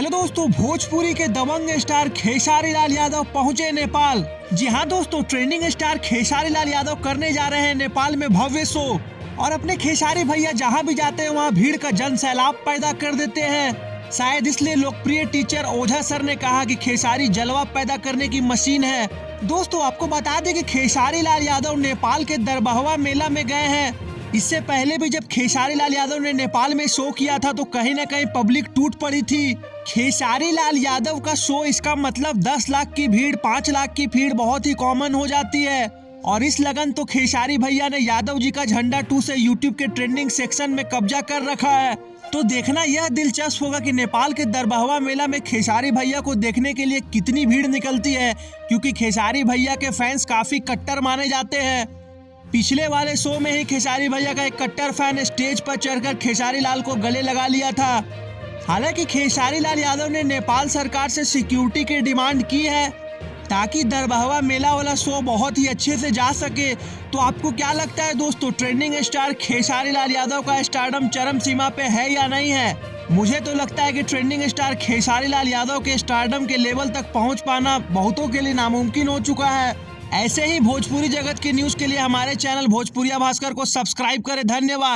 Hello दोस्तों, भोजपुरी के दबंग star Khesari Lal Yadav पहुंचे नेपाल। जी हां दोस्तों, ट्रेंडिंग स्टार खेसारी लाल यादव करने जा रहे हैं नेपाल में भव्य शो। और अपने खेसारी भैया जहां भी जाते हैं वहां भीड़ का जन सैलाब पैदा कर देते हैं। शायद इसलिए लोकप्रिय टीचर ओझा सर ने कहा कि खेसारी जलवा पैदा करने की मशीन है। दोस्तों आपको बता दें कि खेसारी लाल यादव नेपाल के दरबहवा मेला में गए हैं। इससे पहले भी जब खेसारी लाल यादव ने नेपाल में शो किया था तो कहीं ना कहीं पब्लिक टूट पड़ी थी। खेसारी लाल यादव का शो, इसका मतलब 10 लाख की भीड़, 5 लाख की भीड़ बहुत ही कॉमन हो जाती है। और इस लगन तो खेसारी भैया ने यादव जी का झंडा 2 से यूट्यूब के ट्रेंडिंग सेक्शन में कब्जा कर रखा है। तो देखना यह दिलचस्प होगा कि नेपाल के दरबहवा मेला में खेसारी भैया को देखने के लिए कितनी भीड़ निकलती है, क्योंकि खेसारी भैया के फैंस काफी कट्टर माने जाते हैं। पिछले वाले शो में ही खेसारी भैया का एक कट्टर फैन स्टेज पर चढ़कर खेसारी लाल को गले लगा लिया था। हालांकि खेसारी लाल यादव ने नेपाल सरकार से सिक्योरिटी की डिमांड की है ताकि दरबहवा मेला वाला शो बहुत ही अच्छे से जा सके। तो आपको क्या लगता है दोस्तों, ट्रेंडिंग स्टार खेसारी लाल यादव का स्टारडम चरम सीमा पे है या नहीं है? मुझे तो लगता है कि ट्रेंडिंग स्टार खेसारी लाल यादव के स्टारडम के लेवल तक पहुंच पाना बहुतों के लिए नामुमकिन हो चुका है। ऐसे ही भोजपुरी जगत की न्यूज़ के लिए हमारे चैनल भोजपुरिया भास्कर को सब्सक्राइब करें। धन्यवाद।